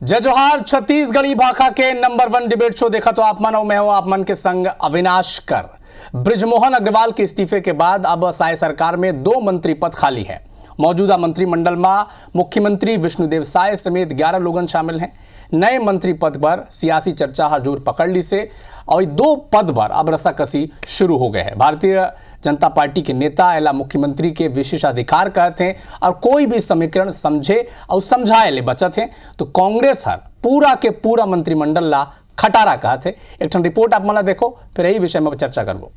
जय जोहार। छत्तीसगढ़ी भाखा के नंबर 1 डिबेट शो देखा तो आप मानो मैं हूं आप मन के संग अविनाश कर। बृजमोहन अग्रवाल के इस्तीफे के बाद अब साय सरकार में 2 मंत्री पद खाली है। मौजूदा मंत्रिमंडल में मुख्यमंत्री विष्णुदेव साय समेत 11 लोगन शामिल हैं। नए मंत्री पद पर सियासी चर्चा जोर पकड़ ली से और 2 पद पर अब रस्साकसी शुरू हो गए हैं। भारतीय जनता पार्टी के नेता एला मुख्यमंत्री के विशेषाधिकार कहते हैं और कोई भी समीकरण समझे और समझाए ले बचत है तो कांग्रेस हर पूरा के पूरा मंत्रिमंडल ला खटारा कहते हैं। एक रिपोर्ट आप मला देखो फिर यही विषय में चर्चा करबो।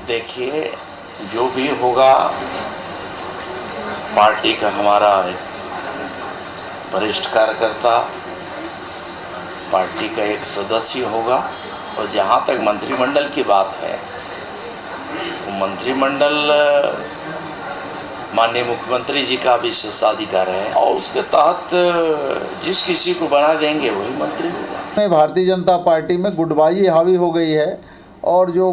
देखिए, जो भी होगा पार्टी का हमारा वरिष्ठ कार्यकर्ता पार्टी का एक सदस्य होगा। और जहाँ तक मंत्रिमंडल की बात है तो मंत्रिमंडल माननीय मुख्यमंत्री जी का विशेषाधिकार है और उसके तहत जिस किसी को बना देंगे वही मंत्री होगा। भारतीय जनता पार्टी में गुटबाजी हावी हो गई है और जो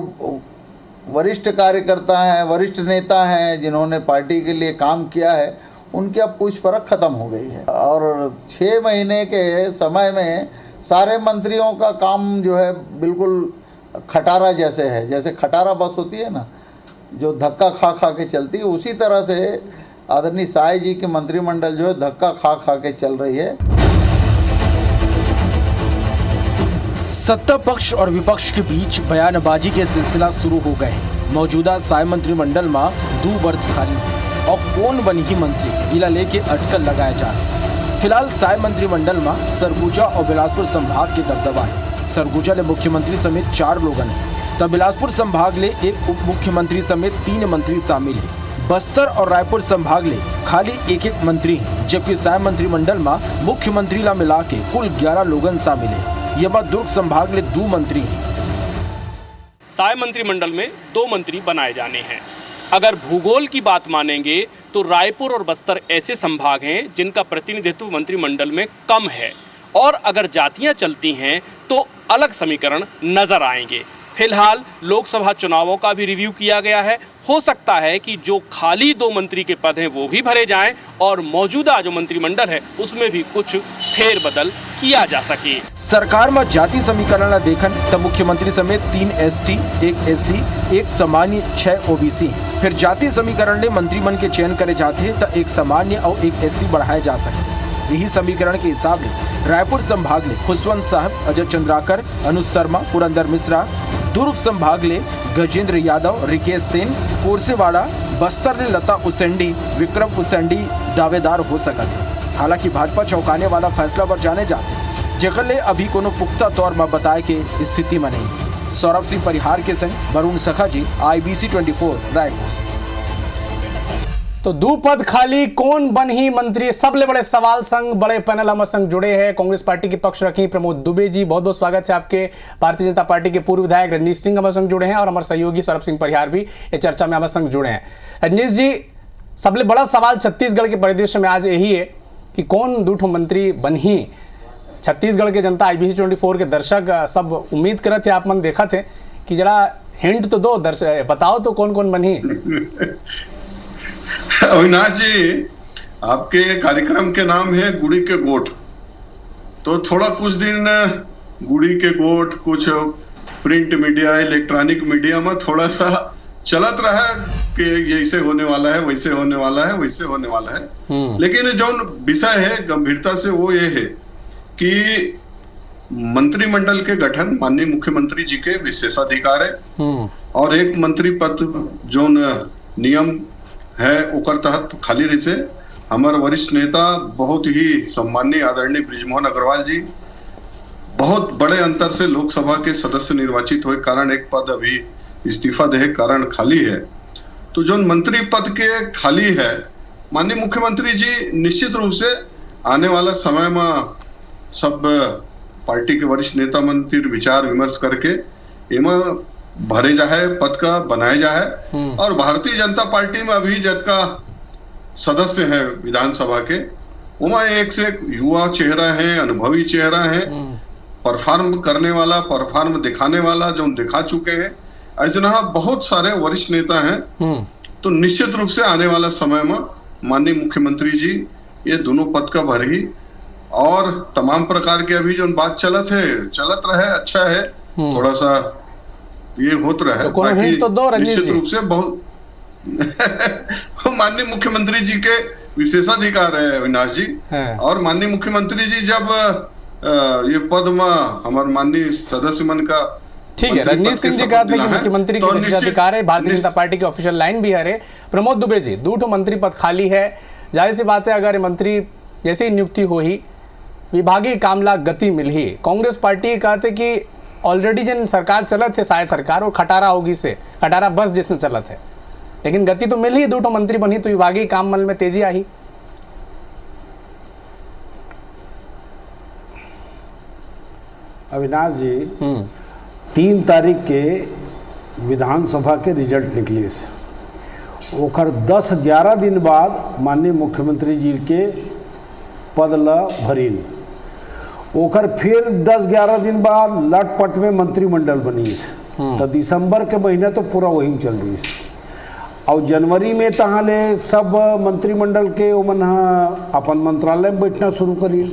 वरिष्ठ कार्यकर्ता हैं, वरिष्ठ नेता हैं जिन्होंने पार्टी के लिए काम किया है, उनकी अब पूछ परख खत्म हो गई है। और 6 महीने के समय में सारे मंत्रियों का काम जो है बिल्कुल खटारा जैसे है। जैसे खटारा बस होती है ना, जो धक्का खा खा के चलती है, उसी तरह से आदरणीय साय जी के मंत्रिमंडल जो है धक्का खा खा के चल रही है। सत्ता पक्ष और विपक्ष के बीच बयानबाजी के सिलसिला शुरू हो गए। मौजूदा साय मंत्रिमंडल में 2 वर्ग खाली है और कौन बनी मंत्री इला लेके अटकल लगाया जा रहा है। फिलहाल साय मंत्रिमंडल में सरगुजा और बिलासपुर संभाग के दबदबा है। सरगुजा ले मुख्यमंत्री समेत 4 लोगन है, तब बिलासपुर संभाग ले 1 उप मुख्यमंत्री समेत 3 मंत्री शामिल है। बस्तर और रायपुर संभाग ले खाली 1-1 मंत्री है, जबकि साय मंत्रिमंडल में मुख्यमंत्री ला मिला के कुल 11 लोगन शामिल है। यह बात दुर्ग संभाग ले 2 मंत्री हैं। साय मंत्रिमंडल में 2 मंत्री बनाए जाने हैं। अगर भूगोल की बात मानेंगे तो रायपुर और बस्तर ऐसे संभाग हैं जिनका प्रतिनिधित्व मंत्रिमंडल में कम है, और अगर जातियां चलती हैं तो अलग समीकरण नजर आएंगे। फिलहाल लोकसभा चुनावों का भी रिव्यू किया गया है। हो सकता है कि जो खाली 2 मंत्री के पद हैं वो भी भरे जाएं और मौजूदा जो मंत्रिमंडल है उसमें भी कुछ फेरबदल किया जा सके। सरकार में जाति समीकरण देखन तब मुख्यमंत्री समेत 3 ST, 1 SC, 1 सामान्य, 6 OBC। फिर जाति समीकरण ले मंत्रिमंडल के चयन करे जाते हैं तो 1 सामान्य और 1 SC बढ़ाए जा सकते। यही समीकरण के हिसाब से रायपुर संभाग ले खुशवंत साहब, अजय चंद्राकर, अनुज शर्मा, पुरंदर मिश्रा, दुर्ग संभाग ले गजेंद्र यादव, रिकेश सेन, कोरसेवाड़ा, बस्तर ले लता उसेंडी, विक्रम उसेंडी दावेदार हो सकते। हालांकि भाजपा चौंकाने वाला फैसला पर जाने जाते जेकर ले अभी कोनो पुख्ता तौर में बताए के स्थिति में नहीं। सौरभ सिंह परिहार के संग वरुण सखा जी, IBC 24 रायपुर। तो 2 पद खाली कौन बनी मंत्री, सबले बड़े सवाल संग बड़े पैनल हमारे संग जुड़े हैं। कांग्रेस पार्टी के पक्ष रखी प्रमोद दुबे जी, बहुत बहुत स्वागत है आपके। भारतीय जनता पार्टी के पूर्व विधायक रजनीश सिंह हमारे संग जुड़े हैं और हमारे सहयोगी सौरभ सिंह परिहार भी ये चर्चा में हमारे संग जुड़े हैं। रजनीश जी, सबले बड़ा सवाल छत्तीसगढ़ के परिदृश्य में आज यही है कि कौन 2 मंत्री बनी। छत्तीसगढ़ के जनता IBC 24 के दर्शक सब उम्मीद करे थे, आप मन देखा थे कि जरा हिंट तो दो, दर्शक बताओ तो कौन कौन बनी। अविनाश जी, आपके कार्यक्रम के नाम है गुड़ी के गोठ, तो थोड़ा कुछ दिन गुड़ी के गोठ कुछ प्रिंट मीडिया, इलेक्ट्रॉनिक मीडिया में थोड़ा सा चलत रहा कि जैसे होने वाला है वैसे होने वाला है वैसे होने वाला है। लेकिन जो विषय है गंभीरता से वो ये है कि मंत्रिमंडल के गठन माननीय मुख्यमंत्री जी के विशेषाधिकार है और 1 मंत्री पद जो नियम है ओकर तहत खाली रही से हमारे वरिष्ठ नेता बहुत ही सम्माननीय आदरणीय बृजमोहन अग्रवाल जी बहुत बड़े अंतर से लोकसभा के सदस्य निर्वाचित हुए कारण 1 पद अभी इस्तीफा दे कारण खाली है। तो जो मंत्री पद के खाली है, माननीय मुख्यमंत्री जी निश्चित रूप से आने वाला समय में सब पार्टी के वरिष्ठ नेता मंत्री विचार विमर्श करके इनमें भरे जाए, पद का बनाए जाए। और भारतीय जनता पार्टी में अभी जितना सदस्य हैं विधानसभा के, उनमें एक से एक युवा चेहरा है, अनुभवी चेहरा है, परफॉर्म करने वाला, परफॉर्म दिखाने वाला जो दिखा चुके हैं। ऐसा बहुत सारे वरिष्ठ नेता हैं। तो निश्चित रूप से आने वाला समय में माननीय मुख्यमंत्री जी ये दोनों पद का भरही और तमाम प्रकार के अभी जो बात चलत रहे अच्छा है, थोड़ा सा ये होत रहे। तो कोनो हिंट तो दो रजनीश निश्चित जी। रूप से बहुत माननीय मुख्यमंत्री जी के विशेषाधिकार है अविनाश जी। और माननीय मुख्यमंत्री जी जब ये पद में हमारे माननीय सदस्य मन का ठीक है, रजनीश सिंह जी कहते हैं कि मुख्यमंत्री के विशेषाधिकार है, भारतीय जनता पार्टी की ऑफिशियल लाइन भी है। प्रमोद दुबे जी, 2 मंत्री पद खाली है, जाहिर सी बात है अगर मंत्री जैसी नियुक्ति हो ही विभागीय कामला गति मिल ही, कांग्रेस पार्टी कहते कि ऑलरेडी जिन सरकार चलत है शायद सरकार और खटारा होगी से खटारा बस जिसने चलत है, लेकिन गति तो मिल ही, 2 मंत्री बनी तो विभागीय कामल में तेजी आई। अविनाश जी 3 तारीख के विधानसभा के रिजल्ट निकले से ओकर 10-11 दिन बाद माननीय मुख्यमंत्री जी के पद ला भरीन, ओकर फिर 10-11 दिन बाद लटपट में मंत्रिमंडल बनी से तो दिसंबर के महीना तो पूरा वही में चल रही से और जनवरी में तहाँ ले सब मंत्रिमंडल के ओमन अपन मंत्रालय में बैठना शुरू करी,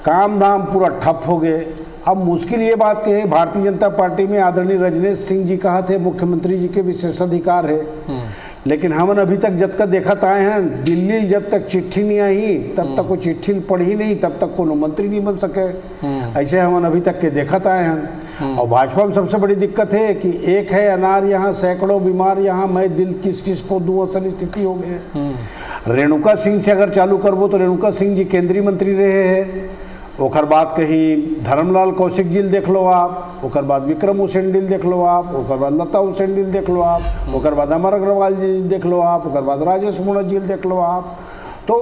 काम धाम पूरा ठप हो गए। अब मुश्किल ये बात के है भारतीय जनता पार्टी में आदरणीय रजनीश सिंह जी कहा थे मुख्यमंत्री जी के विशेषाधिकार है, लेकिन हमन अभी तक जब तक देखत आए हैं दिल्ली जब तक चिट्ठी नहीं आई तब तक वो चिट्ठी पढ़ी नहीं तब तक कोनो मंत्री नहीं बन सके, ऐसे हमन अभी तक के देखत आए हैं। और भाजपा में सबसे बड़ी दिक्कत है कि एक है अनार यहाँ सैकड़ों बीमार यहाँ, मैं दिल किस किस को दूँ असल स्थिति हो गए। रेणुका सिंह से अगर चालू करबो तो रेणुका सिंह जी केंद्रीय मंत्री रहे हैं, ओकर बाद कहीं धर्मलाल कौशिक जी देख लो आप, ओकर बाद विक्रम उसेंडिल देख लो आप, ओकर बाद लता उसेंडिल देख लो आप, ओकर बाद अमर अग्रवाल जी देख लो आप, ओकर बाद राजेश मुणा जी देख लो आप, तो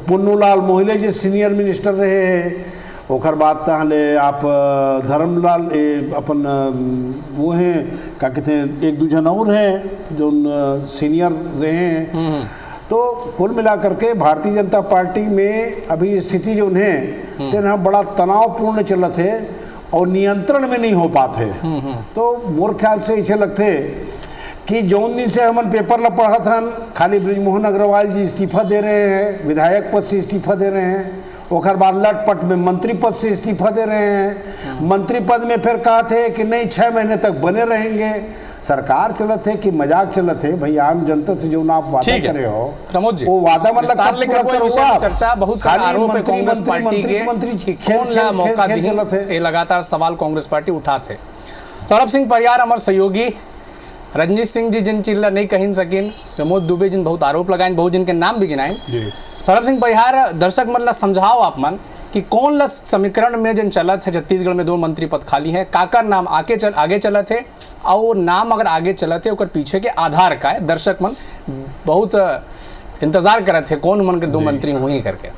पुन्नूलाल मोहिले जी सीनियर मिनिस्टर रहे हैं, ओकर बाद तहले आप धर्मलाल अपन वो हैं क्या कहते हैं 1-2 जन और हैं जो सीनियर रहे हैं। तो कुल मिलाकर के भारतीय जनता पार्टी में अभी स्थिति जो उन्हें तेना बड़ा तनावपूर्ण चलत है और नियंत्रण में नहीं हो पाते। तो मोर ख्याल से ऐसे लगते कि जौन दिन से हमन पेपर ला पढ़ा था खाली ब्रिजमोहन अग्रवाल जी इस्तीफा दे रहे हैं, विधायक पद से इस्तीफा दे रहे हैं, ओकर बाद लटपट में मंत्री पद से इस्तीफा दे रहे हैं, मंत्री पद में फिर कहा थे कि नहीं 6 महीने तक बने रहेंगे। सरकार चलत है कि मजाक चलत है भाई, आम जनता से जो आप वादा कर रहे हो प्रमोद जी वो वादा मतलब चर्चा बहुत सारे आरोप है कांग्रेस पार्टी के कौन मौका दी, लगातार सवाल कांग्रेस पार्टी उठाते। सौरभ सिंह परियार हमारे सहयोगी, रजनीश सिंह जी जिन चिल्ला नहीं कहीं सकिन, प्रमोद दुबे जिन बहुत आरोप लगाए, बहुत जिनके नाम भी गिनाए। सौरभ सिंह परिहार दर्शक मन ला समझाओ आप मन कि कौन ला समीकरण में जिन चलत है छत्तीसगढ़ में 2 मंत्री पद खाली है, काकर नाम आगे चलत है और नाम अगर आगे चलत है और पीछे के आधार का है, दर्शक मन बहुत इंतजार करत है कौन मन के 2 मंत्री हुई करके।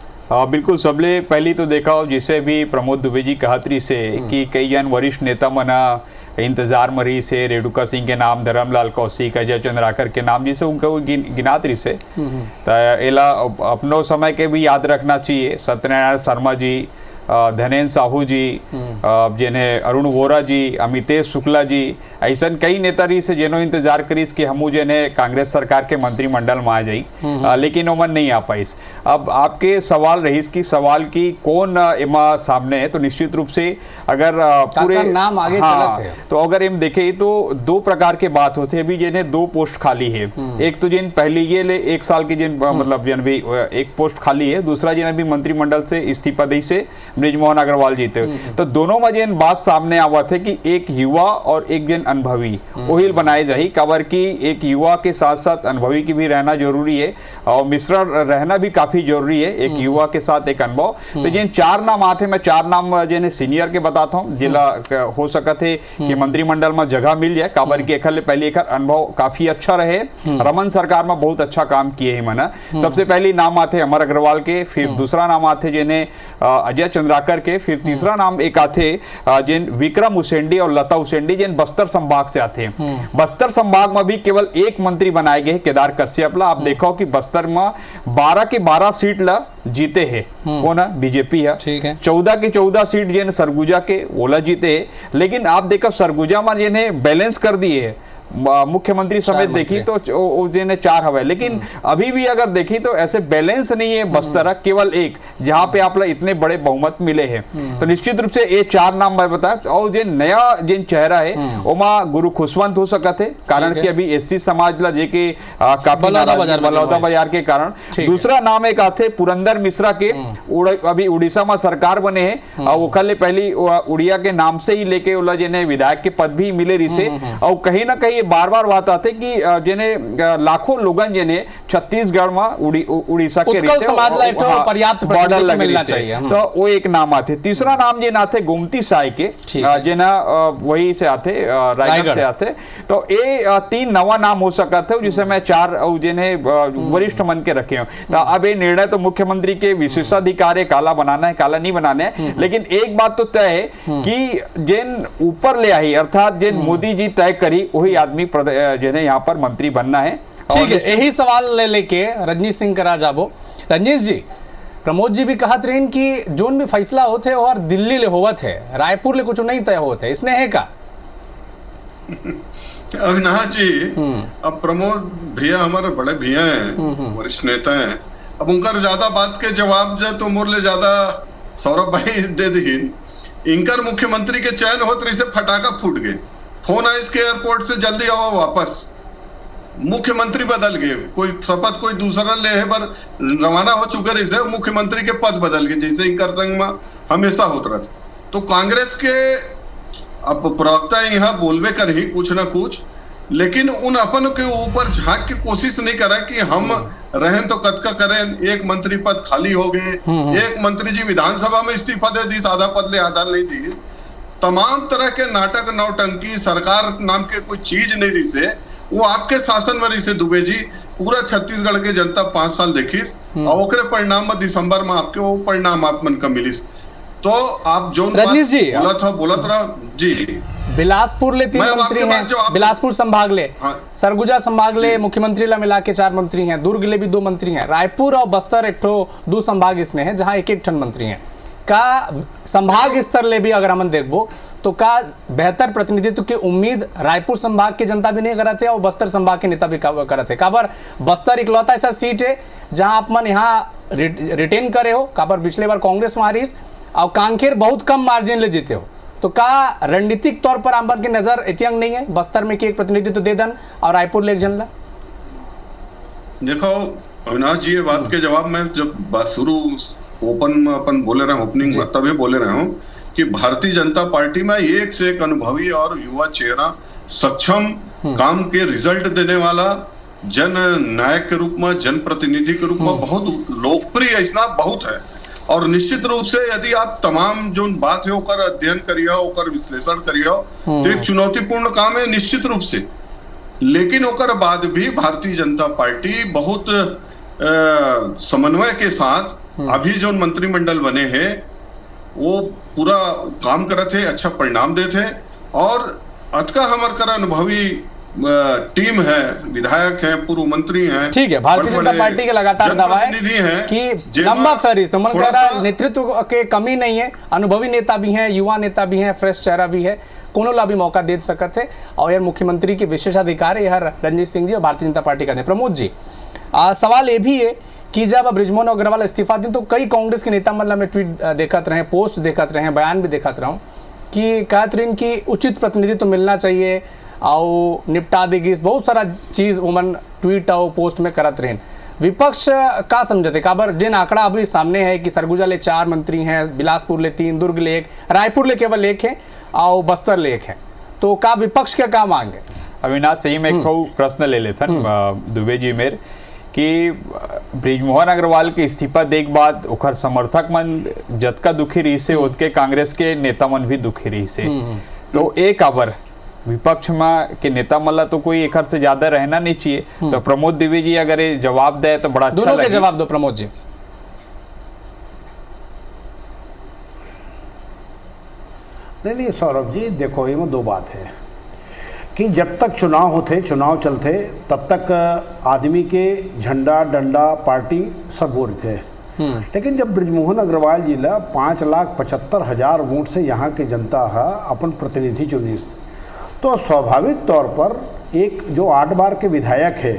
बिल्कुल सबले पहली तो देखा जिसे भी प्रमोद दुबे जी कहतरी से कि कई जन वरिष्ठ नेता मना इंतजार मरी से रेणुका सिंह के नाम, धर्मलाल कौशिक, अजय चंद्राकर के नाम जिसे उनको गिनातरी से तो एला अपनो समय के भी याद रखना चाहिए। सत्यनारायण शर्मा जी, धनेन्द्र साहू जी, जिन्हें अरुण वोरा जी, अमितेश शुक्ला जी, ऐसा कई नेता रही से जिन्होंने इंतजार करीस कि हमू जिन्हें कांग्रेस सरकार के मंत्रिमंडल में आ जाई, लेकिन ओमन नहीं आ पाइस। अब आपके सवाल रहीस कि सवाल की कौन इमा सामने है, तो निश्चित रूप से अगर पूरे नाम आगे चलत है तो अगर हम देखें तो 2 प्रकार के बात होते हैं। अभी जिन्हें 2 पोस्ट खाली है, एक तो जिन पहली ये ले 1 साल की जिन मतलब जिन भी 1 पोस्ट खाली है, दूसरा जिन अभी मंत्रिमंडल से इस्तीफा दी से ब्रिजमोहन अग्रवाल जी थे। तो दोनों में जिन बात सामने आवा थे कि एक युवा और एक जन अनुभवी ओहिल बनाए जाही, कवर की एक युवा के साथ साथ अनुभवी की भी रहना जरूरी है और मिश्रण रहना भी काफी जरूरी है, एक युवा के साथ एक अनुभव। तो जिन 4 नाम आते, मैं 4 नाम जिन्हें सीनियर के बताता हूँ, जिला हो सका थे कि मंत्रिमंडल में जगह मिल जाए, काबर की पहले एक अनुभव काफी अच्छा रहे, रमन सरकार में बहुत अच्छा काम किए ही मना। सबसे पहली नाम आते अमर अग्रवाल के, फिर दूसरा नाम आते जिन्हें अजय चंद्राकर के, फिर तीसरा नाम एक आते जिन विक्रम उसेंडी और लता उसेंडी जिन बस्तर संभाग से आते हैं। बस्तर संभाग में भी केवल एक मंत्री बनाए गए केदार कश्यप ला। आप देखो कि बस्तर में 12 के 12 सीट ला जीते हैं, कौन है? बीजेपी है। 14 के 14 सीट जिन सरगुजा के ओला जीते है, लेकिन आप देखो सरगुजा में जिन्हें बैलेंस कर दिए है मुख्यमंत्री समेत देखी तो जिन्हें 4 हवा है, लेकिन अभी भी अगर देखी तो ऐसे बैलेंस नहीं है बस्तर केवल एक जहां पे आप इतने बड़े बहुमत मिले हैं। तो निश्चित रूप से ये 4 नाम मैं बता, और जो नया जिन चेहरा है ओमा गुरु खुशवंत हो सकते कारण कि अभी एससी समाज ला जे के काफी बलौदा बाजार के कारण। दूसरा नाम एक आते पुरंदर मिश्रा के, अभी उड़ीसा में सरकार बने हैं और ओखले पहली उड़िया के नाम से ही लेके ओला जिन्हें विधायक के पद भी मिले रही से, और कहीं ना कहीं बार बार बात आते कि जिन्हें लाखों लोगन जिन्हें छत्तीसगढ़ में उड़ीसा के पर्याप्त बॉर्डर मिलना चाहिए, तो वो एक नाम आते। तीसरा नाम जिन आते गोमती साय के जिना वही से आते रायगढ़ से आते, तो ये 3 नवा नाम हो सकता है जिसे मैं 4 जिन्हें वरिष्ठ मन के रखे हूं। तो अब ये निर्णय तो मुख्यमंत्री के विशेषाधिकार है, काला बनाना है काला नहीं बनाना है, लेकिन एक बात तो तय है कि जिन ऊपर ले आई अर्थात जिन मोदी जी तय करी वही आदमी जिन्हें यहाँ पर मंत्री बनना है। ठीक है, यही सवाल ले लेके रजनीश सिंह करा जाबो। रजनीश जी, प्रमोद जी भी कहत रहे कि जोन भी फैसला होते और दिल्ली ले होवत है, रायपुर ले कुछ नहीं तय होते, इसने है का? अविनाश जी, अब प्रमोद भैया हमारे बड़े भैया हैं, वरिष्ठ नेता हैं, अब उनका ज्यादा बात के जवाब जो तो मोर ले ज्यादा सौरभ भाई दे दी। इनकर मुख्यमंत्री के चयन होत रही से फटाका फूट गए, फोन आया इसके एयरपोर्ट से जल्दी आओ वापस, मुख्यमंत्री बदल गए, कोई शपथ कोई दूसरा ले है पर रवाना हो चुके रही से, मुख्यमंत्री के पद बदल गए जैसे इनकर संग में हमेशा होता रहा। तो कांग्रेस के अब प्रवक्ता यहाँ बोलबे कर ही कुछ ना कुछ, लेकिन उन अपन के ऊपर झांक की कोशिश नहीं करा कि हम रहें तो कद का करें, एक मंत्री पद खाली हो गए, एक मंत्री जी विधानसभा में इस्तीफा दे दी, आधा पद ले आधा नहीं दी। तमाम तरह के नाटक नौटंकी, सरकार नाम के कोई चीज नहीं रही से, वो आपके शासन में रही से दुबे जी, पूरा छत्तीसगढ़ के जनता 5 साल देखिस और ओकरे परिणाम में दिसंबर में आपके वो परिणाम आप मन का मिलिस। तो आप जो रजनीश जी बोलत रहा जी, बिलासपुर ले 3 मंत्री हैं, बिलासपुर संभाग ले, सरगुजा संभाग ले मुख्यमंत्री ला मिला के 4 मंत्री हैं, दुर्ग ले भी 2 मंत्री हैं, रायपुर और बस्तर एक ठो 2 संभाग इसमें है जहां 1-1 ठन मंत्री हैं। का संभाग स्तर ले भी अगर हम देखबो तो का बेहतर प्रतिनिधित्व की उम्मीद रायपुर संभाग की जनता भी नहीं करते और बस्तर संभाग के नेता भी करते। काबर बस्तर इकलौता ऐसा सीट है जहां आप मन यहाँ रिटेन करे हो, काबर पिछले बार कांग्रेस में हारिस और कांकेर बहुत कम मार्जिन ले जीते हो, तो का रणनीतिक तौर पर आंबर की नजर इतियंग नहीं है बस्तर में कि एक प्रतिनिधित्व दे दन और रायपुर ले एक जन ला? देखो अविनाश जी, ये बात के जवाब में जब बात शुरू ओपन में अपन बोले रहे, ओपनिंग में तभी बोले रहे हूँ कि भारतीय जनता पार्टी में एक से एक अनुभवी और युवा चेहरा, सक्षम, काम के रिजल्ट देने वाला, जन नायक के रूप में, जन प्रतिनिधि के रूप में बहुत लोकप्रिय ऐसा बहुत है। और निश्चित रूप से यदि आप तमाम जो बात है ओकर अध्ययन करिए, ओकर विश्लेषण करिए, तो एक चुनौतीपूर्ण काम है निश्चित रूप से। लेकिन ओकर बाद भी भारतीय जनता पार्टी बहुत समन्वय के साथ अभी जो मंत्रिमंडल बने हैं वो पूरा काम करते, अच्छा परिणाम देते, और अतका हमार कर अनुभवी टीम है, विधायक हैं, पूर्व मंत्री हैं। ठीक है, भारतीय जनता पार्टी के लगातार दावा है कि लंबा फहरिस्त, मन कह रहा नेतृत्व के कमी नहीं है, अनुभवी नेता भी हैं, युवा नेता भी हैं, फ्रेश चेहरा भी है, कोनो ला भी मौका दे सकते हैं और यार मुख्यमंत्री के विशेषाधिकार है यार रणजीत सिंह जी और भारतीय जनता पार्टी का। प्रमोद जी, सवाल ये भी है कि जब बृजमोहन अग्रवाल इस्तीफा दें तो कई कांग्रेस के नेता मतलब में ट्वीट देखते रहे, पोस्ट देखते रहे, बयान भी देखते रहा हूँ कि कहते रहे कि उचित प्रतिनिधित्व तो मिलना चाहिए और निपटा देगी, बहुत सारा चीज़ उमन ट्वीट और पोस्ट में करत रहे। विपक्ष का समझते काबर जिन आंकड़ा अभी सामने है कि सरगुजा ले 4 मंत्री हैं, बिलासपुर ले 3, दुर्ग ले 1, रायपुर ले केवल 1 है और बस्तर ले 1 है, तो का विपक्ष क्या काम मांगे? अविनाश सही में एक प्रश्न ले लेते दुबे जी मेरे कि बृजमोहन अग्रवाल के इस्तीफा देख बाद ओकर समर्थक मन जतका दुखी रही से उतके कांग्रेस के नेता मन भी दुखी रही से, तो एक अबर विपक्ष में के नेता मला तो कोई एक से ज्यादा रहना नहीं चाहिए। तो प्रमोद द्विवेदी जी अगर ये जवाब दे तो बड़ा अच्छा दोनों के जवाब दो प्रमोद जी। नहीं सौरभ जी, देखो ये 2 बात है कि जब तक चुनाव होते, चुनाव चलते, तब तक आदमी के झंडा डंडा पार्टी सब हो रहे थे, लेकिन जब बृजमोहन अग्रवाल जी ला 5,75,000 वोट से यहाँ के जनता है अपन प्रतिनिधि चुनिस, तो स्वाभाविक तौर पर एक जो 8 बार के विधायक है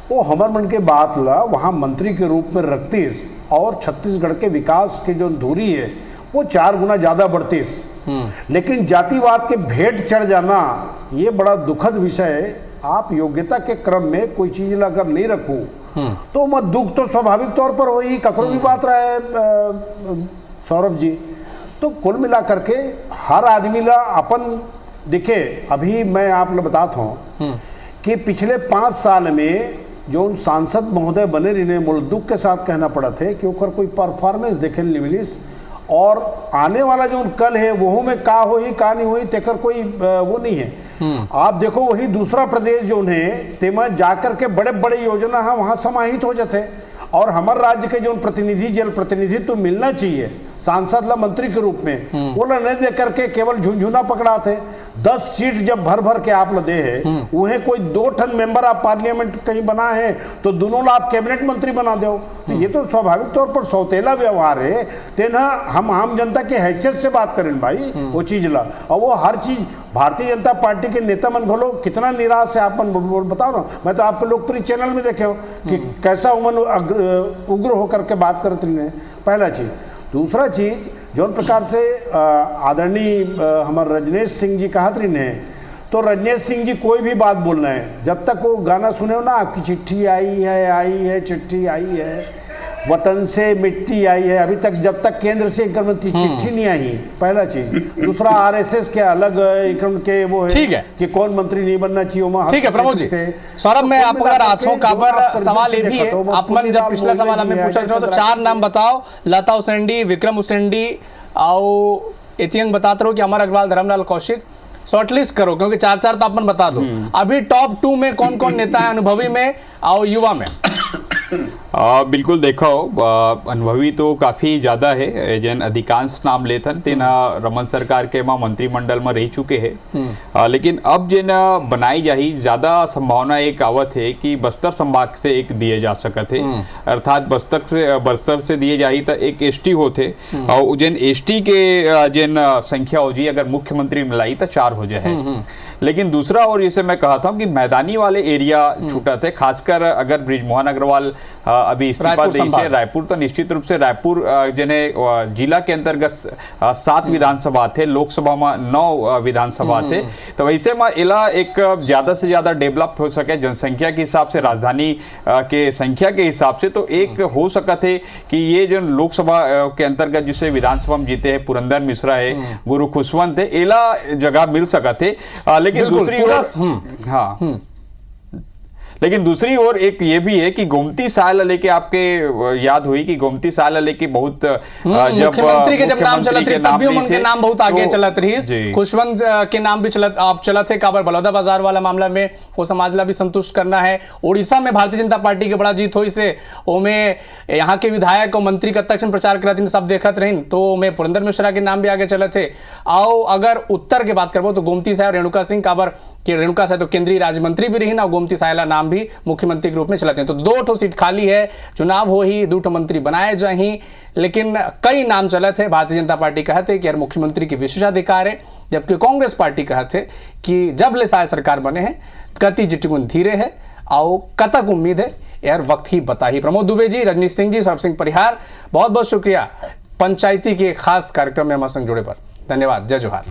वो हमर मन के बात ला वहाँ मंत्री के रूप में रखतीस और छत्तीसगढ़ के विकास की जो दूरी है वो 4 गुना ज़्यादा बढ़तीस। लेकिन जातिवाद के भेंट चढ़ जाना ये बड़ा दुखद विषय है। आप योग्यता के क्रम में कोई चीज़ अगर नहीं रखूँ तो मत दुख तो स्वाभाविक तौर पर हो ही, ककरो भी बात रहा है सौरभ जी। तो कुल मिला करके हर आदमी ला अपन दिखे। अभी मैं आप लोग बताता हूँ कि पिछले 5 साल में जो उन सांसद महोदय बने रहे मूल दुख के साथ कहना पड़ा थे कि ओकर कोई परफॉर्मेंस देखे नहीं मिलिस, और आने वाला जो कल है वो में का हो ही का नहीं हुई तेकर कोई वो नहीं है। आप देखो वही दूसरा प्रदेश जो है तेमा जाकर के बड़े बड़े योजना है वहाँ समाहित हो जाते, और हमारे राज्य के जो प्रतिनिधि जल प्रतिनिधित्व तो मिलना चाहिए सांसद ला मंत्री के रूप में, वो ला नहीं दे करके केवल झुंझुना पकड़ा थे। 10 सीट जब भर भर के आप ला दे है उन्हें कोई 2 ठन मेंबर ऑफ पार्लियामेंट कहीं बना है तो दोनों ला आप कैबिनेट मंत्री बना दो। तो ये तो स्वाभाविक तौर पर सौतेला व्यवहार है। तेना हम आम जनता के हैसियत से बात करें भाई वो चीज ला, और वो हर चीज भारतीय जनता पार्टी के नेता मन भलो कितना निराश है आप मन बताओ ना। मैं तो आपके लोकप्रिय चैनल में देखे हो कि कैसा उमन उग्र होकर के बात करते हैं, पहला चीज। दूसरा चीज जो प्रकार से आदरणीय हमारे रजनीश सिंह जी कहत रही ने, तो रजनीश सिंह जी कोई भी बात बोल रहे हैं, जब तक वो गाना सुने हो ना आपकी चिट्ठी आई है चिट्ठी आई है वतन से मिट्टी आई है, अभी तक जब तक केंद्र से चिट्ठी नहीं आई, पहला चीज। दूसरा आरएसएस के अलग के वो है कि कौन मंत्री नहीं बनना चाहिए। ठीक है प्रमोद जी। सौरभ मैं आपको अगर हाथों का पर सवाल ये भी है, आप मन जब पिछला सवाल हमें पूछा था तो 4 नाम बताओ, लता उसेंडी, विक्रम उसेंडी और इतियंग बताते रहो कि अमर अग्रवाल, धर्मलाल कौशिक, शॉर्टलिस्ट करो क्योंकि 4 तो अपन बता दो। अभी टॉप 2 में कौन कौन नेता है अनुभवी में और युवा में? बिल्कुल देखो अनुभवी तो काफ़ी ज़्यादा है, जन अधिकांश नाम लेथन तेना रमन सरकार के मां मंत्रिमंडल में रह चुके हैं। लेकिन अब जिन बनाई जाही ज़्यादा संभावना एक आवत है कि बस्तर संभाग से एक दिए जा सकते है, अर्थात बस्तर से दिए जाही तो एक एसटी होते और जिन एसटी के जिन संख्या हो जी अगर मुख्यमंत्री मिलाई तो 4 हो जाए। लेकिन दूसरा और जैसे मैं कहा था कि मैदानी वाले एरिया छूटा थे, खासकर अगर बृजमोहन अग्रवाल अभी इस्तीफा दे रायपुर तो निश्चित रूप से रायपुर जिन्हें जिला के अंतर्गत 7 विधानसभा थे, लोकसभा में 9 विधानसभा थे, तो वैसे में इला एक ज्यादा से ज्यादा डेवलप हो सके जनसंख्या के हिसाब से, राजधानी के संख्या के हिसाब से, तो एक हो सका थे कि ये जो लोकसभा के अंतर्गत जिसे विधानसभा में जीते हैं पुरंदर मिश्रा है, गुरु खुशवंत है, इला जगह मिल सका थे। लेकिन दूसरी ओर लेकिन दूसरी ओर एक ये भी है कि गोमती साल लेके आपके याद हुई कि गोमती साल लेके बहुत मुख्यमंत्री के जब नाम चलत रही तब भी उनके नाम बहुत आगे चलत रही, खुशवंत के नाम भी चलत थे। काबर बलौदा बाजार वाला मामला में वो समाजला भी संतुष्ट करना है। उड़ीसा में भारतीय जनता पार्टी के बड़ा जीत हुई से ओमे यहाँ के विधायक और मंत्री का तक्षण प्रचार करत सब देखत रही, तो मैं पुरंदर मिश्रा के नाम भी आगे चलत थे। आओ अगर उत्तर की बात करबो तो गोमती साय और रेणुका सिंह, काबर के रेणुका साय तो केंद्रीय राज्य मंत्री भी रही ना, गोमती सायला नाम भी मुख्यमंत्री के रूप में चलाते हैं। तो 2 सीट खाली है, चुनाव हो ही 2 मंत्री बनाए जाही, लेकिन कई नाम चले थे। भारतीय जनता पार्टी कहते कि यार मुख्यमंत्री की विशेषाधिकार है, जबकि कांग्रेस पार्टी कहते कि जब ले साय सरकार बने हैं गति जिटगुन धीरे है आओ कतक उम्मीद है यार वक्त ही बता ही। प्रमोद दुबे जी, रजनीश सिंह जी, सौरभ सिंह परिहार, बहुत बहुत शुक्रिया पंचायती के खास कार्यक्रम में हमारे संग जुड़े पर। धन्यवाद, जय जोहार।